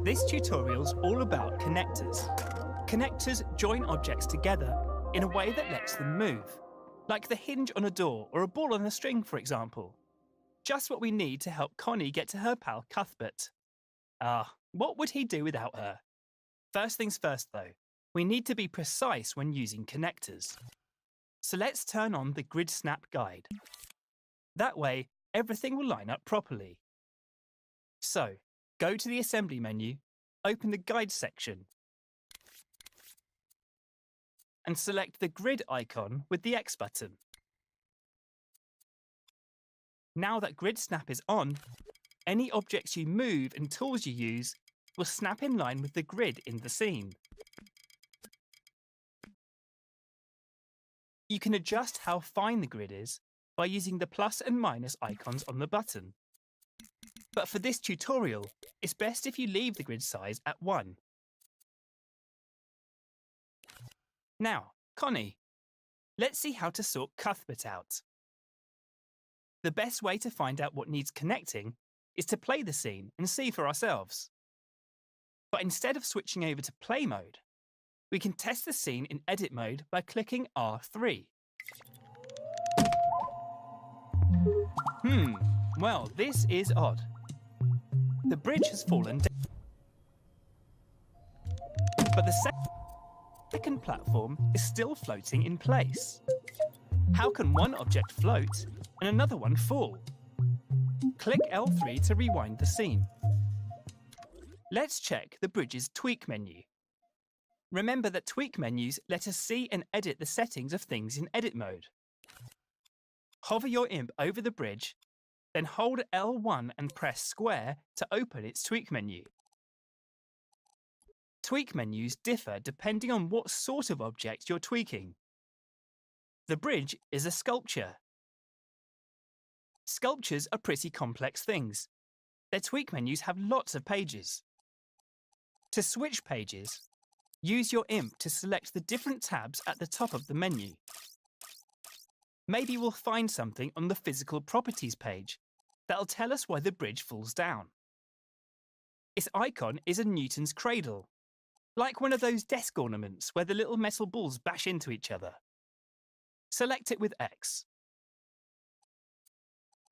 This tutorial's all about connectors. Connectors join objects together in a way that lets them move, like the hinge on a door or a ball on a string, for example. Just what we need to help Connie get to her pal Cuthbert. What would he do without her? First things first, though, we need to be precise when using connectors. So let's turn on the Grid Snap guide. That way, everything will line up properly. So, go to the Assembly menu, open the Guide section, and select the grid icon with the X button. Now that Grid Snap is on, any objects you move and tools you use will snap in line with the grid in the scene. You can adjust how fine the grid is by using the plus and minus icons on the button. But for this tutorial, it's best if you leave the grid size at 1. Now, Connie, let's see how to sort Cuthbert out. The best way to find out what needs connecting is to play the scene and see for ourselves. But instead of switching over to play mode, we can test the scene in edit mode by clicking R3. Well, this is odd. The bridge has fallen down, but the second platform is still floating in place. How can one object float and another one fall? Click L3 to rewind the scene. Let's check the bridge's tweak menu. Remember that tweak menus let us see and edit the settings of things in edit mode. Hover your imp over the bridge, then hold L1 and press square to open its tweak menu. Tweak menus differ depending on what sort of object you're tweaking. The bridge is a sculpture. Sculptures are pretty complex things. Their tweak menus have lots of pages. To switch pages, use your imp to select the different tabs at the top of the menu. Maybe we'll find something on the physical properties page that'll tell us why the bridge falls down. Its icon is a Newton's cradle, like one of those desk ornaments where the little metal balls bash into each other. Select it with X.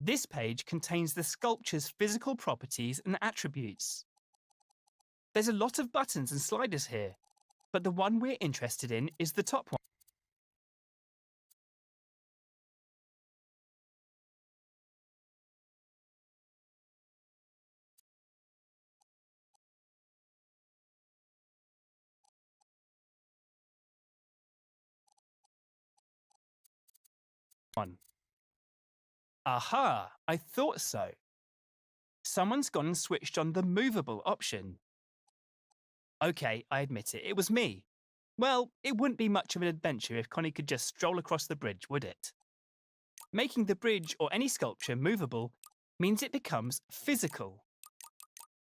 This page contains the sculpture's physical properties and attributes. There's a lot of buttons and sliders here, but the one we're interested in is the top one. Aha, I thought so. Someone's gone and switched on the movable option. Okay, I admit it, it was me. Well, it wouldn't be much of an adventure if Connie could just stroll across the bridge, would it? Making the bridge or any sculpture movable means it becomes physical.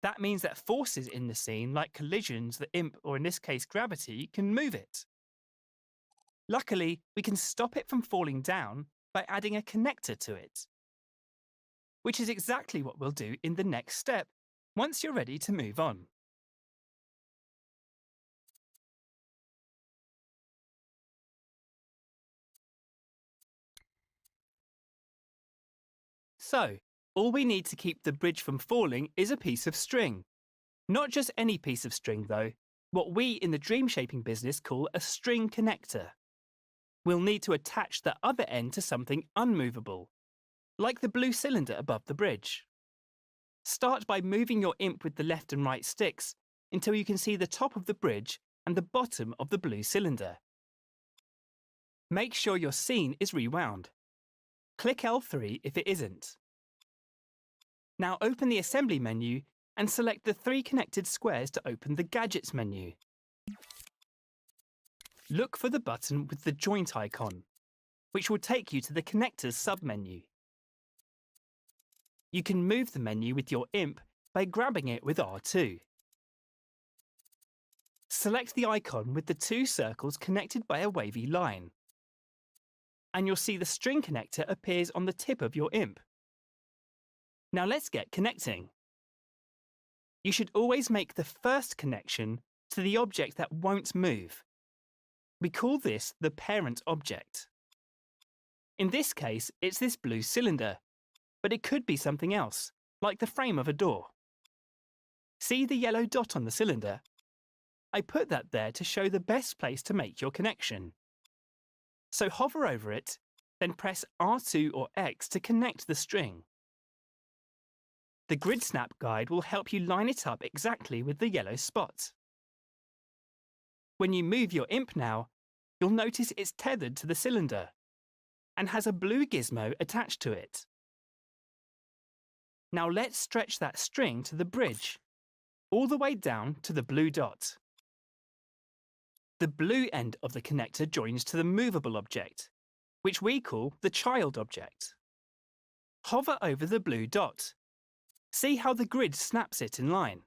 That means that forces in the scene, like collisions, the imp, or in this case gravity, can move it. Luckily, we can stop it from falling down by adding a connector to it, which is exactly what we'll do in the next step, once you're ready to move on. So, all we need to keep the bridge from falling is a piece of string. Not just any piece of string, though, what we in the dream shaping business call a string connector. We'll need to attach the other end to something unmovable, like the blue cylinder above the bridge. Start by moving your imp with the left and right sticks until you can see the top of the bridge and the bottom of the blue cylinder. Make sure your scene is rewound. Click L3 if it isn't. Now open the Assembly menu and select the 3 connected squares to open the Gadgets menu. Look for the button with the joint icon, which will take you to the Connectors submenu. You can move the menu with your imp by grabbing it with R2. Select the icon with the 2 circles connected by a wavy line, and you'll see the string connector appears on the tip of your imp. Now let's get connecting. You should always make the first connection to the object that won't move. We call this the parent object. In this case, it's this blue cylinder, but it could be something else, like the frame of a door. See the yellow dot on the cylinder? I put that there to show the best place to make your connection. So hover over it, then press R2 or X to connect the string. The grid snap guide will help you line it up exactly with the yellow spot. When you move your imp now, you'll notice it's tethered to the cylinder and has a blue gizmo attached to it. Now let's stretch that string to the bridge, all the way down to the blue dot. The blue end of the connector joins to the movable object, which we call the child object. Hover over the blue dot. See how the grid snaps it in line.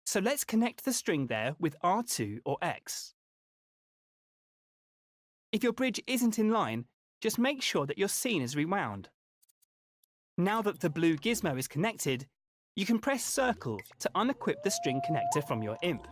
So let's connect the string there with R2 or X. If your bridge isn't in line, just make sure that your scene is rewound. Now that the blue gizmo is connected, you can press circle to unequip the string connector from your imp.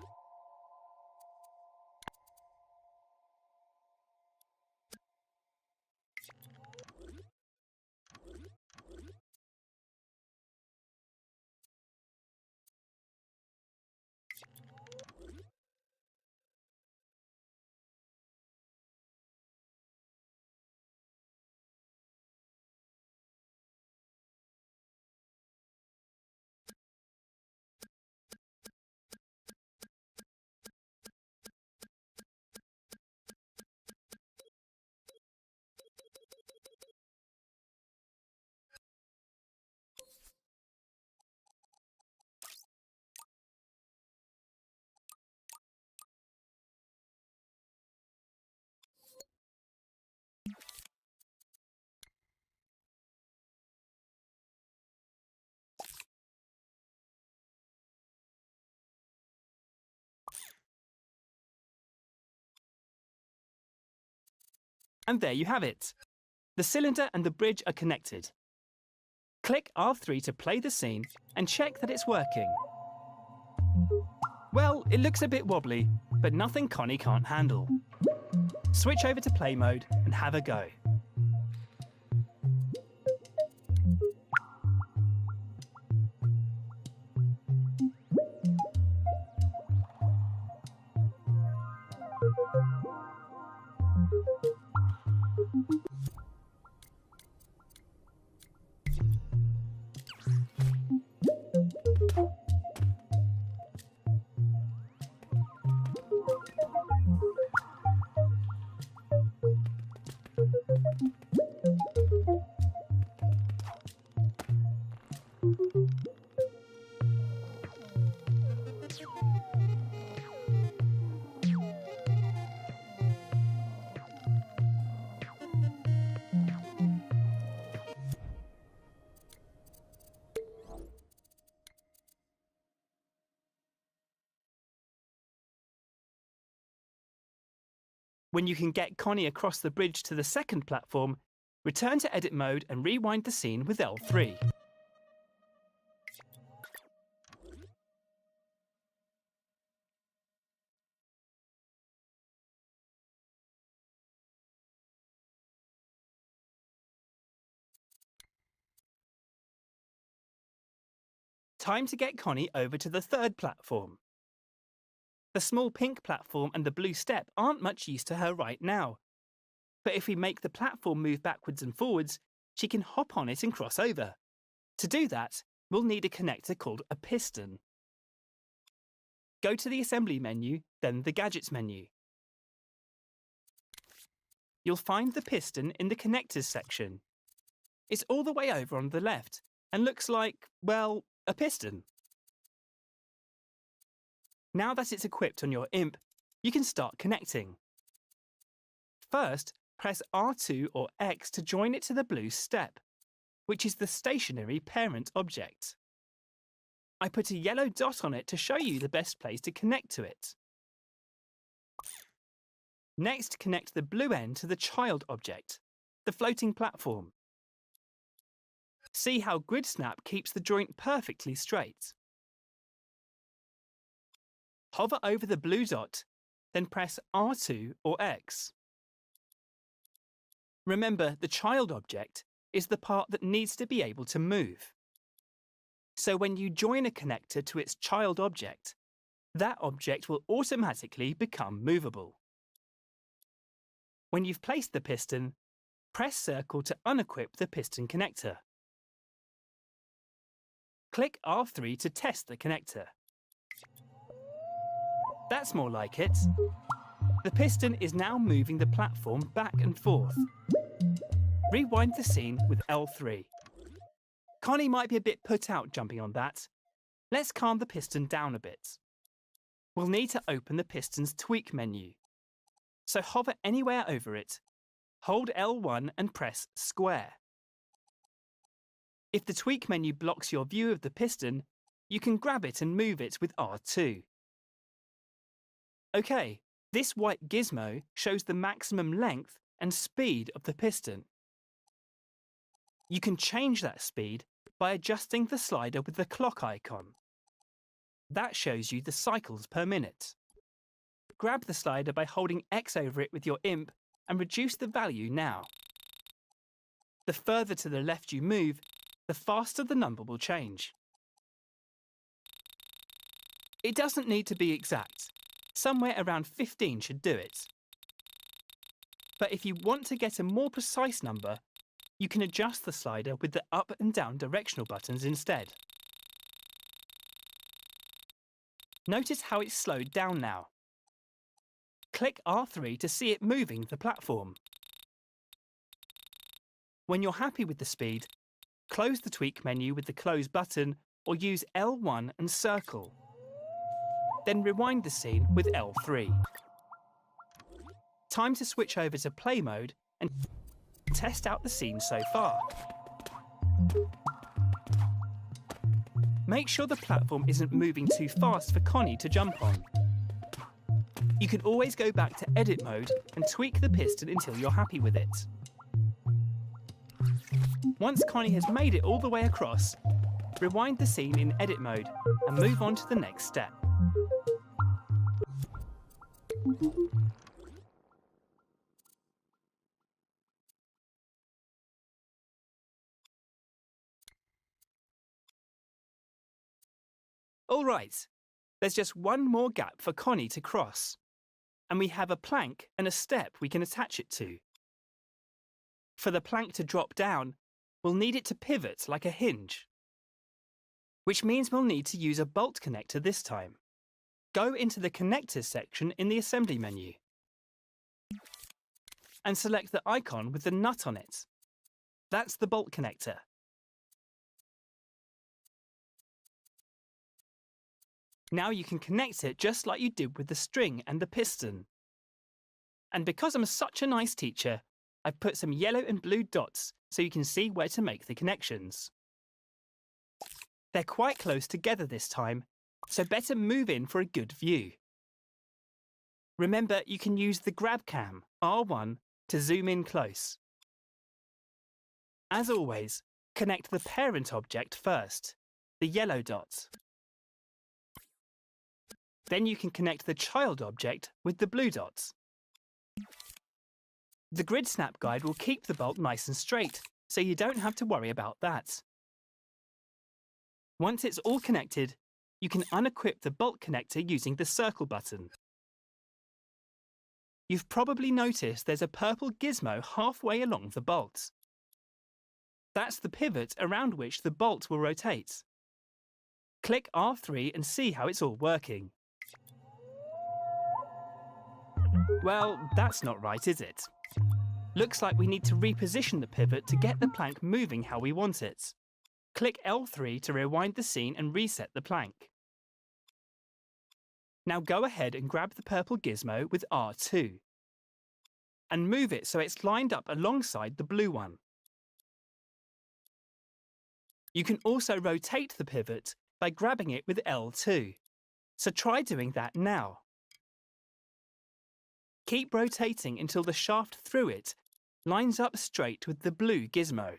And there you have it. The cylinder and the bridge are connected. Click R3 to play the scene and check that it's working. Well, it looks a bit wobbly, but nothing Connie can't handle. Switch over to play mode and have a go. When you can get Connie across the bridge to the second platform, return to edit mode and rewind the scene with L3. Time to get Connie over to the third platform. The small pink platform and the blue step aren't much use to her right now. But if we make the platform move backwards and forwards, she can hop on it and cross over. To do that, we'll need a connector called a piston. Go to the Assembly menu, then the Gadgets menu. You'll find the piston in the Connectors section. It's all the way over on the left and looks like, well, a piston. Now that it's equipped on your imp, you can start connecting. First, press R2 or X to join it to the blue step, which is the stationary parent object. I put a yellow dot on it to show you the best place to connect to it. Next, connect the blue end to the child object, the floating platform. See how Grid Snap keeps the joint perfectly straight. Hover over the blue dot, then press R2 or X. Remember, the child object is the part that needs to be able to move. So when you join a connector to its child object, that object will automatically become movable. When you've placed the piston, press circle to unequip the piston connector. Click R3 to test the connector. That's more like it. The piston is now moving the platform back and forth. Rewind the scene with L3. Connie might be a bit put out jumping on that. Let's calm the piston down a bit. We'll need to open the piston's tweak menu. So hover anywhere over it, hold L1 and press square. If the tweak menu blocks your view of the piston, you can grab it and move it with R2. OK, this white gizmo shows the maximum length and speed of the piston. You can change that speed by adjusting the slider with the clock icon. That shows you the cycles per minute. Grab the slider by holding X over it with your imp and reduce the value now. The further to the left you move, the faster the number will change. It doesn't need to be exact. Somewhere around 15 should do it. But if you want to get a more precise number, you can adjust the slider with the up and down directional buttons instead. Notice how it's slowed down now. Click R3 to see it moving the platform. When you're happy with the speed, close the tweak menu with the close button or use L1 and circle. Then rewind the scene with L3. Time to switch over to play mode and test out the scene so far. Make sure the platform isn't moving too fast for Connie to jump on. You can always go back to edit mode and tweak the piston until you're happy with it. Once Connie has made it all the way across, rewind the scene in edit mode and move on to the next step. All right, there's just one more gap for Connie to cross, and we have a plank and a step we can attach it to. For the plank to drop down, we'll need it to pivot like a hinge, which means we'll need to use a bolt connector this time. Go into the Connectors section in the Assembly menu and select the icon with the nut on it. That's the bolt connector. Now you can connect it just like you did with the string and the piston. And because I'm such a nice teacher, I've put some yellow and blue dots so you can see where to make the connections. They're quite close together this time, so better move in for a good view. Remember, you can use the grab cam, R1, to zoom in close. As always, connect the parent object first, the yellow dot. Then you can connect the child object with the blue dots. The Grid Snap guide will keep the bolt nice and straight, so you don't have to worry about that. Once it's all connected, you can unequip the bolt connector using the circle button. You've probably noticed there's a purple gizmo halfway along the bolt. That's the pivot around which the bolt will rotate. Click R3 and see how it's all working. Well, that's not right, is it? Looks like we need to reposition the pivot to get the plank moving how we want it. Click L3 to rewind the scene and reset the plank. Now go ahead and grab the purple gizmo with R2 and move it so it's lined up alongside the blue one. You can also rotate the pivot by grabbing it with L2, so try doing that now. Keep rotating until the shaft through it lines up straight with the blue gizmo.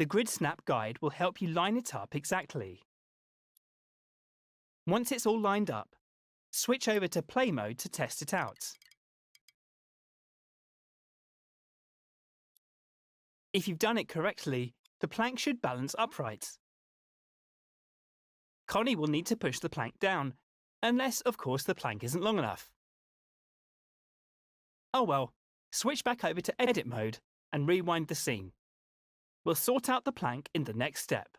The Grid Snap guide will help you line it up exactly. Once it's all lined up, switch over to Play mode to test it out. If you've done it correctly, the plank should balance upright. Connie will need to push the plank down, unless, of course, the plank isn't long enough. Oh well, switch back over to Edit mode and rewind the scene. We'll sort out the plank in the next step.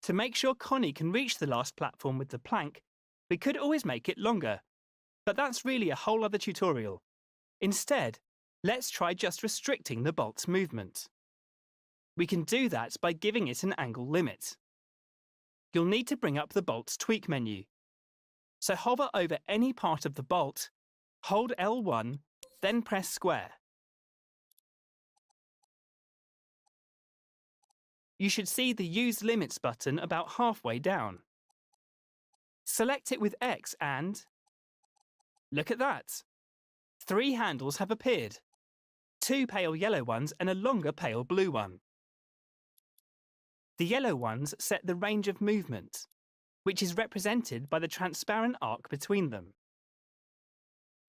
To make sure Connie can reach the last platform with the plank, we could always make it longer, but that's really a whole other tutorial. Instead, let's try just restricting the bolt's movement. We can do that by giving it an angle limit. You'll need to bring up the bolt's tweak menu. So hover over any part of the bolt, hold L1, then press square. You should see the Use Limits button about halfway down. Select it with X and... look at that! 3 handles have appeared. 2 pale yellow ones and a longer pale blue one. The yellow ones set the range of movement, which is represented by the transparent arc between them.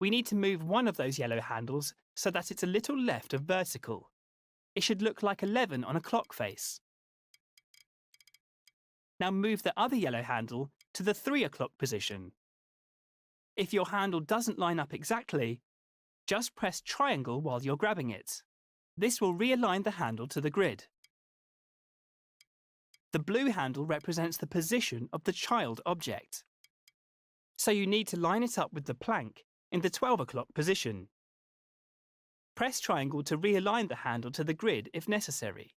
We need to move one of those yellow handles so that it's a little left of vertical. It should look like 11 on a clock face. Now move the other yellow handle to the 3 o'clock position. If your handle doesn't line up exactly, just press triangle while you're grabbing it. This will realign the handle to the grid. The blue handle represents the position of the child object. So you need to line it up with the plank in the 12 o'clock position. Press triangle to realign the handle to the grid if necessary.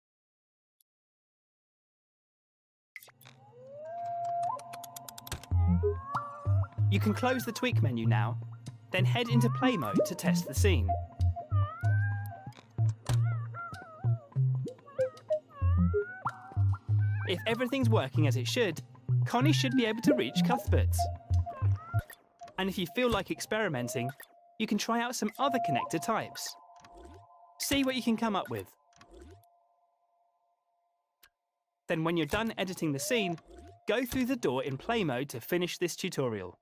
You can close the tweak menu now, then head into play mode to test the scene. If everything's working as it should, Connie should be able to reach Cuthbert's. And if you feel like experimenting, you can try out some other connector types. See what you can come up with. Then when you're done editing the scene, go through the door in play mode to finish this tutorial.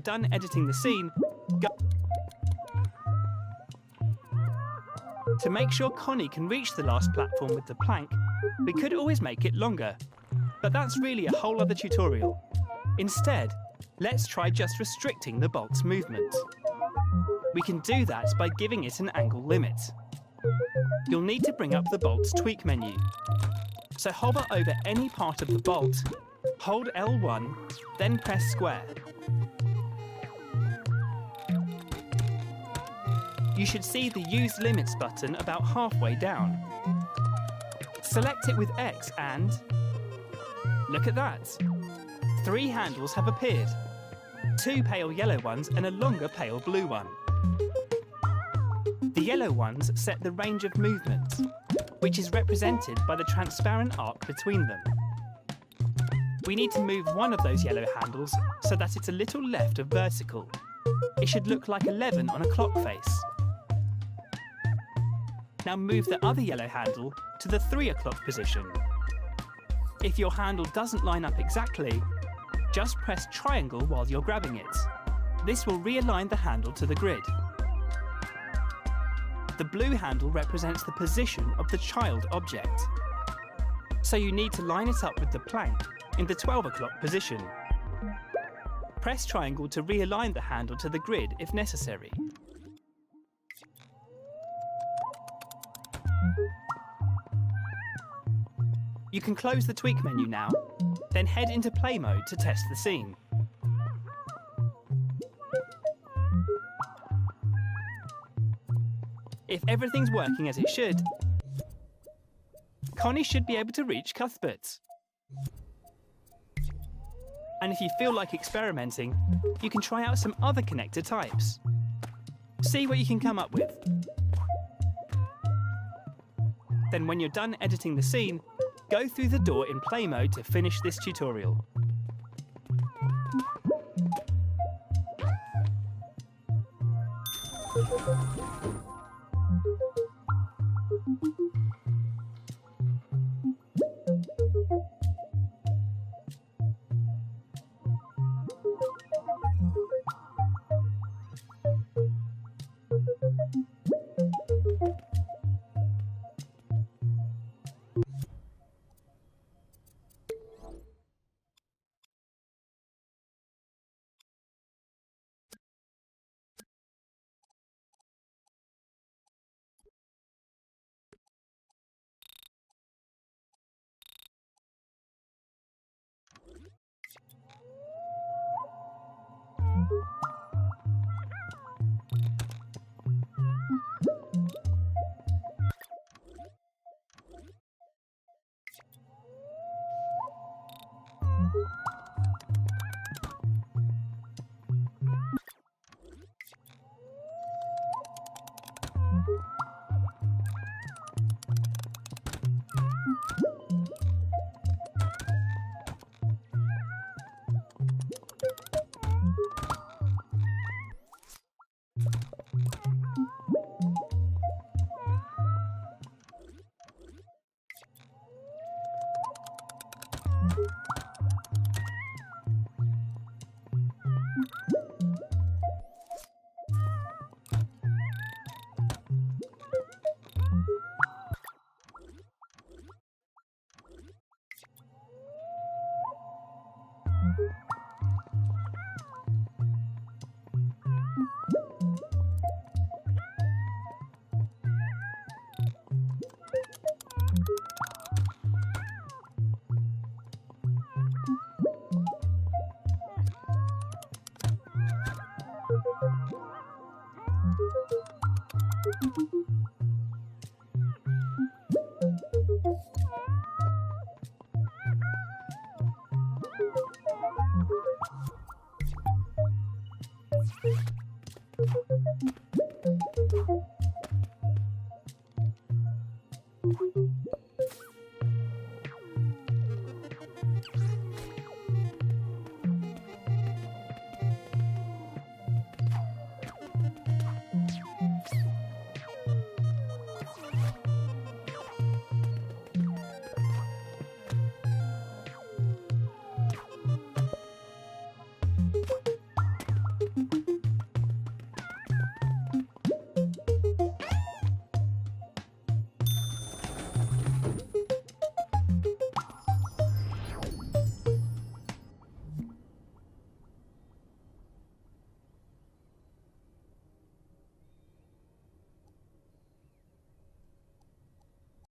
Done editing the scene, go to make sure Connie can reach the last platform with the plank. We could always make it longer, but that's really a whole other tutorial. Instead, let's try just restricting the bolt's movement. We can do that by giving it an angle limit. You'll need to bring up the bolt's tweak menu. So hover over any part of the bolt, hold L1, then press square. You should see the Use Limits button about halfway down. Select it with X and... look at that! 3 handles have appeared. 2 pale yellow ones and a longer pale blue one. The yellow ones set the range of movement, which is represented by the transparent arc between them. We need to move one of those yellow handles so that it's a little left of vertical. It should look like 11 on a clock face. Now move the other yellow handle to the 3 o'clock position. If your handle doesn't line up exactly, just press triangle while you're grabbing it. This will realign the handle to the grid. The blue handle represents the position of the child object. So you need to line it up with the plank in the 12 o'clock position. Press triangle to realign the handle to the grid if necessary. You can close the tweak menu now, then head into play mode to test the scene. If everything's working as it should, Connie should be able to reach Cuthbert's. And if you feel like experimenting, you can try out some other connector types. See what you can come up with. Then when you're done editing the scene, go through the door in play mode to finish this tutorial. Thank you.